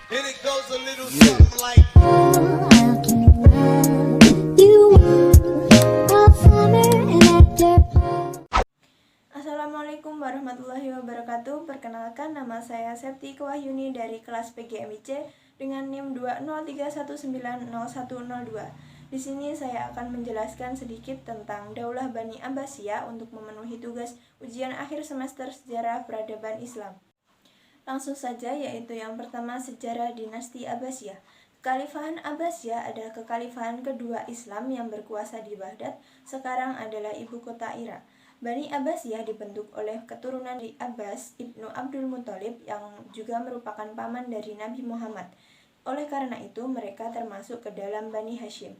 And it goes a little something like Assalamualaikum warahmatullahi wabarakatuh. Perkenalkan, nama saya Septi Kewahyuni dari kelas PGMIC dengan NIM 203190102. Di sini saya akan menjelaskan sedikit tentang Daulah Bani Abbasiyah untuk memenuhi tugas ujian akhir semester Sejarah Peradaban Islam. Langsung saja, yaitu yang pertama, sejarah dinasti Abbasiyah. Kekhalifahan Abbasiyah adalah kekhalifahan kedua Islam yang berkuasa di Baghdad, sekarang adalah ibu kota Irak. Bani Abbasiyah dibentuk oleh keturunan dari Abbas ibnu Abdul Muthalib yang juga merupakan paman dari Nabi Muhammad. Oleh karena itu, mereka termasuk ke dalam Bani Hashim.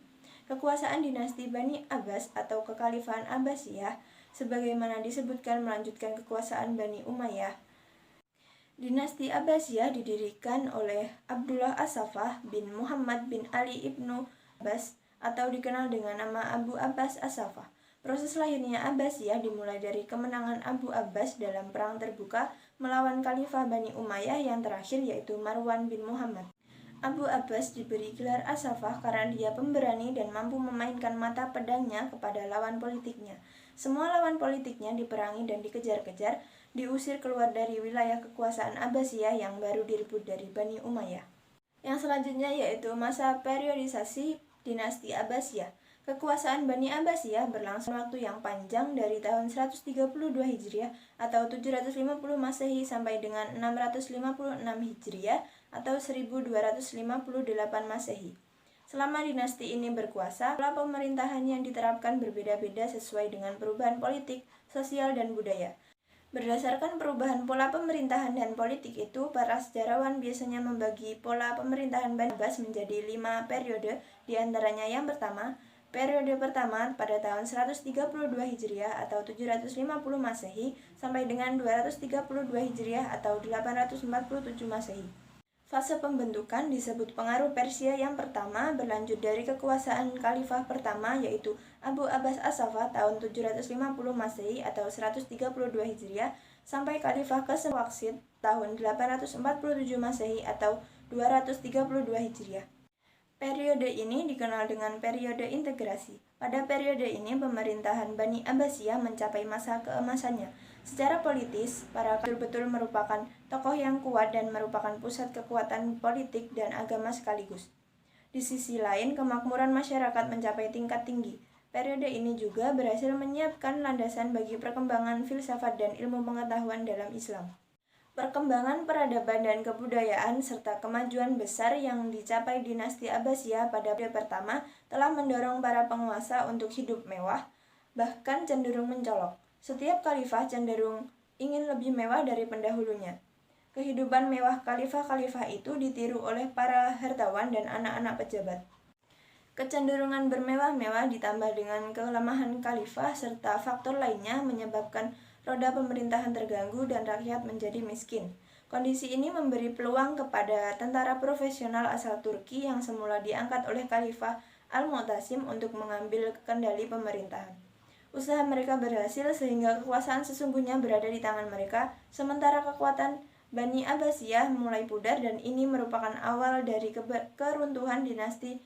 Kekuasaan dinasti Bani Abbas atau kekhalifahan Abbasiyah sebagaimana disebutkan melanjutkan kekuasaan Bani Umayyah. Dinasti Abbasiyah didirikan oleh Abdullah As-Saffah bin Muhammad bin Ali ibnu Abbas atau dikenal dengan nama Abu Abbas As-Saffah. Proses lahirnya Abbasiyah dimulai dari kemenangan Abu Abbas dalam perang terbuka melawan Khalifah Bani Umayyah yang terakhir, yaitu Marwan bin Muhammad. Abu Abbas diberi gelar As-Saffah karena dia pemberani dan mampu memainkan mata pedangnya kepada lawan politiknya. Semua lawan politiknya diperangi dan dikejar-kejar, diusir keluar dari wilayah kekuasaan Abbasiyah yang baru direbut dari Bani Umayyah. Yang selanjutnya yaitu masa periodisasi dinasti Abbasiyah. Kekuasaan Bani Abbasiyah berlangsung waktu yang panjang dari tahun 132 Hijriah atau 750 Masehi sampai dengan 656 Hijriah atau 1258 Masehi. Selama dinasti ini berkuasa, pola pemerintahan yang diterapkan berbeda-beda sesuai dengan perubahan politik, sosial, dan budaya. Berdasarkan perubahan pola pemerintahan dan politik itu, para sejarawan biasanya membagi pola pemerintahan Bani Abbas menjadi 5 periode, diantaranya yang pertama, periode pertama pada tahun 132 Hijriah atau 750 Masehi sampai dengan 232 Hijriah atau 847 Masehi. Fase pembentukan disebut pengaruh Persia yang pertama, berlanjut dari kekuasaan Khalifah pertama yaitu Abu Abbas As-Saffah tahun 750 Masehi atau 132 Hijriah sampai Khalifah ke-11 tahun 847 Masehi atau 232 Hijriah. Periode ini dikenal dengan periode integrasi. Pada periode ini pemerintahan Bani Abbasiyah mencapai masa keemasannya. Secara politis, para betul-betul merupakan tokoh yang kuat dan merupakan pusat kekuatan politik dan agama sekaligus. Di sisi lain, kemakmuran masyarakat mencapai tingkat tinggi. Periode ini juga berhasil menyiapkan landasan bagi perkembangan filsafat dan ilmu pengetahuan dalam Islam. Perkembangan peradaban dan kebudayaan serta kemajuan besar yang dicapai dinasti Abbasiyah pada periode pertama telah mendorong para penguasa untuk hidup mewah, bahkan cenderung mencolok. Setiap khalifah cenderung ingin lebih mewah dari pendahulunya. Kehidupan mewah khalifah-khalifah itu ditiru oleh para hartawan dan anak-anak pejabat. Kecenderungan bermewah-mewah ditambah dengan kelemahan khalifah serta faktor lainnya menyebabkan roda pemerintahan terganggu dan rakyat menjadi miskin. Kondisi ini memberi peluang kepada tentara profesional asal Turki yang semula diangkat oleh Khalifah Al-Mu'tasim untuk mengambil kendali pemerintahan. Usaha mereka berhasil sehingga kekuasaan sesungguhnya berada di tangan mereka, sementara kekuatan Bani Abbasiyah mulai pudar dan ini merupakan awal dari keruntuhan dinasti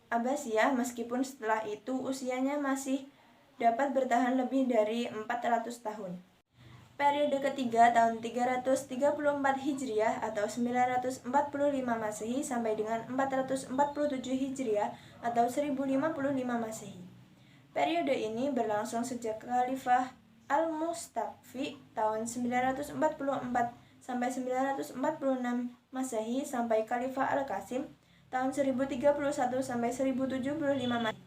Abbasiyah, meskipun setelah itu usianya masih dapat bertahan lebih dari 400 tahun. Periode ketiga tahun 334 Hijriah atau 945 Masehi sampai dengan 447 Hijriah atau 1055 Masehi. Periode ini berlangsung sejak Khalifah Al-Mustafi tahun 944 sampai 946 Masehi sampai Khalifah Al-Qasim tahun 1031 sampai 1075 Masehi.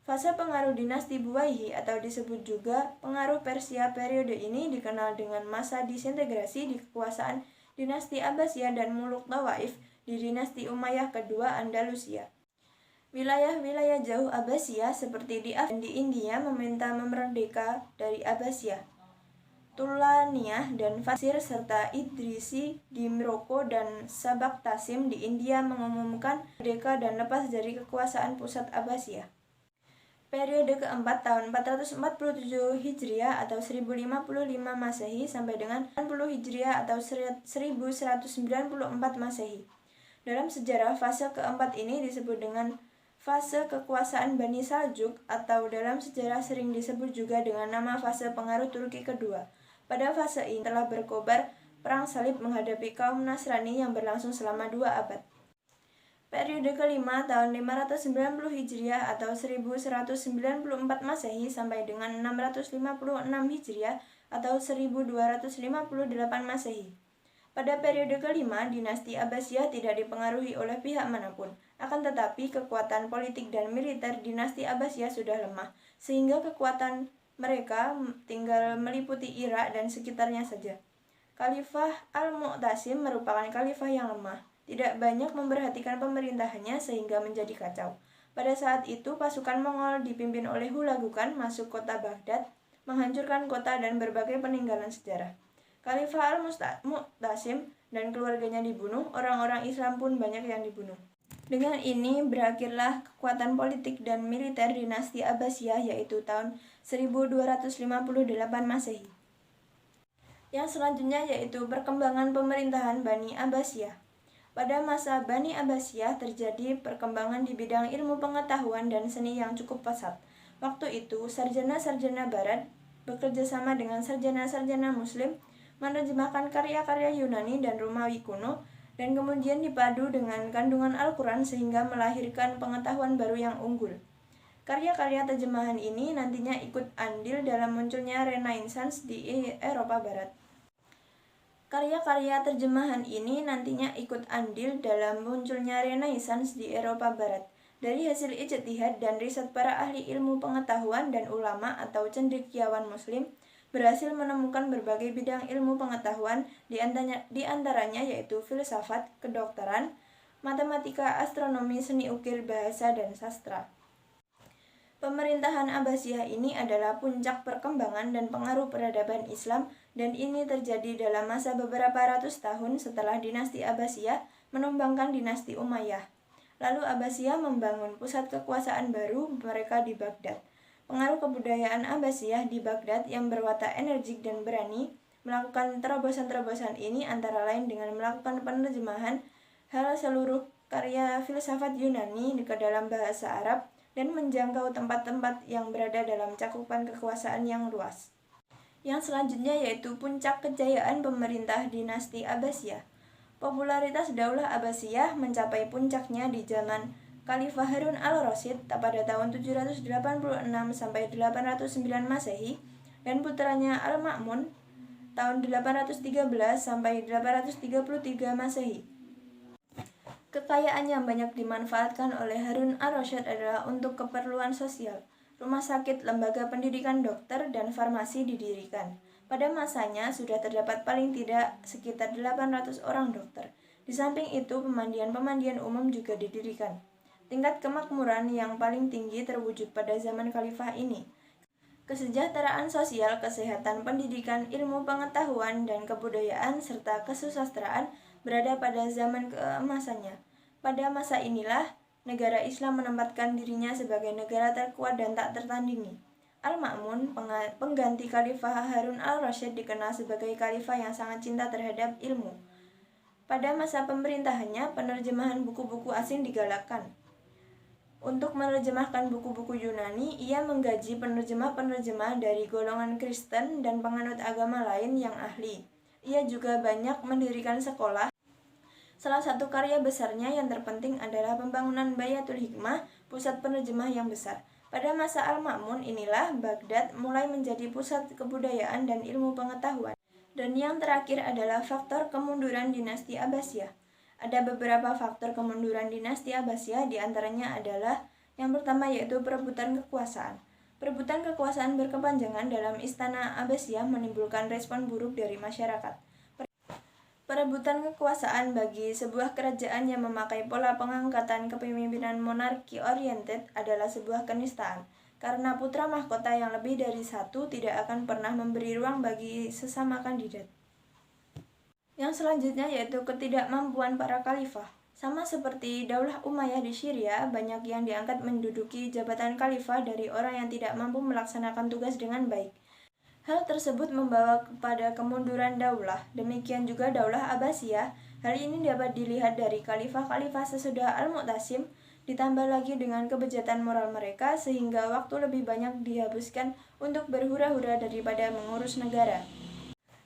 Fase pengaruh dinasti Buwayhi atau disebut juga pengaruh Persia. Periode ini dikenal dengan masa disintegrasi di kekuasaan dinasti Abbasiyah dan Muluk Tawaif di dinasti Umayyah kedua Andalusia. Wilayah-wilayah jauh Abbasiyah seperti di Afghanistan dan di India meminta merdeka dari Abbasiyah. Tulaniyah dan Fasir serta Idrisi di Maroko dan Sabak Tasim di India mengumumkan merdeka dan lepas dari kekuasaan pusat Abbasiyah. Periode keempat tahun 447 Hijriah atau 1055 Masehi sampai dengan 60 Hijriah atau 1194 Masehi. Dalam sejarah, fase keempat ini disebut dengan fase kekuasaan Bani Saljuk atau dalam sejarah sering disebut juga dengan nama fase pengaruh Turki kedua. Pada fase ini telah berkobar perang salib menghadapi kaum Nasrani yang berlangsung selama 2 abad. Periode kelima tahun 590 Hijriah atau 1194 Masehi sampai dengan 656 Hijriah atau 1258 Masehi. Pada periode kelima, dinasti Abbasiyah tidak dipengaruhi oleh pihak manapun. Akan tetapi, kekuatan politik dan militer dinasti Abbasiyah sudah lemah, sehingga kekuatan mereka tinggal meliputi Irak dan sekitarnya saja. Khalifah Al-Mu'tasim merupakan khalifah yang lemah, tidak banyak memperhatikan pemerintahannya sehingga menjadi kacau. Pada saat itu, pasukan Mongol dipimpin oleh Hulagu Khan masuk kota Baghdad, menghancurkan kota dan berbagai peninggalan sejarah. Khalifah Al-Mu'tasim dan keluarganya dibunuh, orang-orang Islam pun banyak yang dibunuh. Dengan ini berakhirlah kekuatan politik dan militer dinasti Abbasiyah yaitu tahun 1258 Masehi. Yang selanjutnya yaitu perkembangan pemerintahan Bani Abbasiyah. Pada masa Bani Abbasiyah terjadi perkembangan di bidang ilmu pengetahuan dan seni yang cukup pesat. Waktu itu, sarjana-sarjana barat bekerja sama dengan sarjana-sarjana muslim menerjemahkan karya-karya Yunani dan Romawi kuno dan kemudian dipadu dengan kandungan Al-Quran sehingga melahirkan pengetahuan baru yang unggul. Karya-karya terjemahan ini nantinya ikut andil dalam munculnya Renaissance di Eropa Barat. Karya-karya terjemahan ini nantinya ikut andil dalam munculnya Renaissance di Eropa Barat. Dari hasil ijtihad dan riset para ahli ilmu pengetahuan dan ulama atau cendekiawan muslim, berhasil menemukan berbagai bidang ilmu pengetahuan, di antaranya yaitu filsafat, kedokteran, matematika, astronomi, seni ukir, bahasa, dan sastra. Pemerintahan Abbasiyah ini adalah puncak perkembangan dan pengaruh peradaban Islam, dan ini terjadi dalam masa beberapa ratus tahun setelah dinasti Abbasiyah menumbangkan dinasti Umayyah. Lalu Abbasiyah membangun pusat kekuasaan baru mereka di Baghdad. Pengaruh kebudayaan Abbasiyah di Baghdad yang berwatak energik dan berani melakukan terobosan-terobosan ini antara lain dengan melakukan penerjemahan seluruh karya filsafat Yunani ke dalam bahasa Arab dan menjangkau tempat-tempat yang berada dalam cakupan kekuasaan yang luas. Yang selanjutnya yaitu puncak kejayaan pemerintah dinasti Abbasiyah. Popularitas Daulah Abbasiyah mencapai puncaknya di zaman Khalifah Harun al-Rasyid pada tahun 786 sampai 809 Masehi dan putranya Al-Ma'mun tahun 813 sampai 833 Masehi. Kekayaan yang banyak dimanfaatkan oleh Harun al-Rasyid adalah untuk keperluan sosial. Rumah sakit, lembaga pendidikan dokter, dan farmasi didirikan. Pada masanya sudah terdapat paling tidak sekitar 800 orang dokter. Di samping itu, pemandian-pemandian umum juga didirikan. Tingkat kemakmuran yang paling tinggi terwujud pada zaman khalifah ini. Kesejahteraan sosial, kesehatan, pendidikan, ilmu pengetahuan, dan kebudayaan, serta kesusastraan berada pada zaman keemasannya. Pada masa inilah, negara Islam menempatkan dirinya sebagai negara terkuat dan tak tertandingi. Al-Ma'mun, pengganti Khalifah Harun al-Rasyid, dikenal sebagai khalifah yang sangat cinta terhadap ilmu. Pada masa pemerintahannya, penerjemahan buku-buku asing digalakkan. Untuk menerjemahkan buku-buku Yunani, ia menggaji penerjemah-penerjemah dari golongan Kristen dan penganut agama lain yang ahli. Ia juga banyak mendirikan sekolah. Salah satu karya besarnya yang terpenting adalah pembangunan Bayatul Hikmah, pusat penerjemah yang besar. Pada masa Al-Ma'mun inilah Baghdad mulai menjadi pusat kebudayaan dan ilmu pengetahuan. Dan yang terakhir adalah faktor kemunduran dinasti Abbasiyah. Ada beberapa faktor kemunduran dinasti Abbasiyah, diantaranya adalah yang pertama yaitu perebutan kekuasaan. Perebutan kekuasaan berkepanjangan dalam istana Abbasiyah menimbulkan respon buruk dari masyarakat. Perebutan kekuasaan bagi sebuah kerajaan yang memakai pola pengangkatan kepemimpinan monarki oriented adalah sebuah kenistaan, karena putra mahkota yang lebih dari satu tidak akan pernah memberi ruang bagi sesama kandidat. Yang selanjutnya yaitu ketidakmampuan para khalifah. Sama seperti Daulah Umayyah di Syria, banyak yang diangkat menduduki jabatan khalifah dari orang yang tidak mampu melaksanakan tugas dengan baik. Hal tersebut membawa kepada kemunduran daulah, demikian juga daulah Abbasiyah. Hal ini dapat dilihat dari khalifah-khalifah sesudah Al-Mu'tasim, ditambah lagi dengan kebejatan moral mereka sehingga waktu lebih banyak dihabiskan untuk berhura-hura daripada mengurus negara.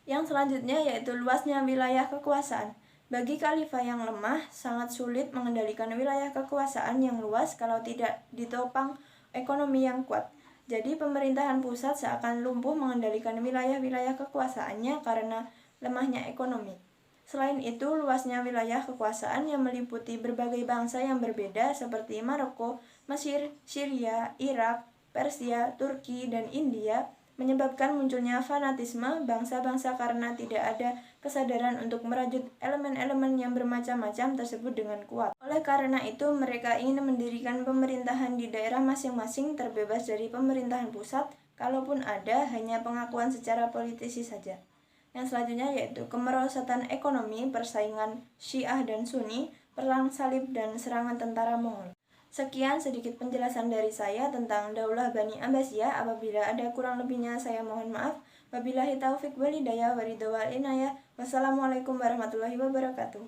Yang selanjutnya yaitu luasnya wilayah kekuasaan. Bagi khalifah yang lemah, sangat sulit mengendalikan wilayah kekuasaan yang luas kalau tidak ditopang ekonomi yang kuat. Jadi pemerintahan pusat seakan lumpuh mengendalikan wilayah-wilayah kekuasaannya karena lemahnya ekonomi. Selain itu, luasnya wilayah kekuasaan yang meliputi berbagai bangsa yang berbeda seperti Maroko, Mesir, Syria, Irak, Persia, Turki, dan India menyebabkan munculnya fanatisme bangsa-bangsa karena tidak ada kesadaran untuk merajut elemen-elemen yang bermacam-macam tersebut dengan kuat. Oleh karena itu, mereka ingin mendirikan pemerintahan di daerah masing-masing terbebas dari pemerintahan pusat, kalaupun ada, hanya pengakuan secara politisi saja. Yang selanjutnya yaitu kemerosotan ekonomi, persaingan Syiah dan Sunni, perang salib, dan serangan tentara Mongol. Sekian sedikit penjelasan dari saya tentang Daulah Bani Abbasiyah. Apabila ada kurang lebihnya saya mohon maaf. Wabillahi taufik wal hidayah wa ridha wal inayah. Wassalamualaikum warahmatullahi wabarakatuh.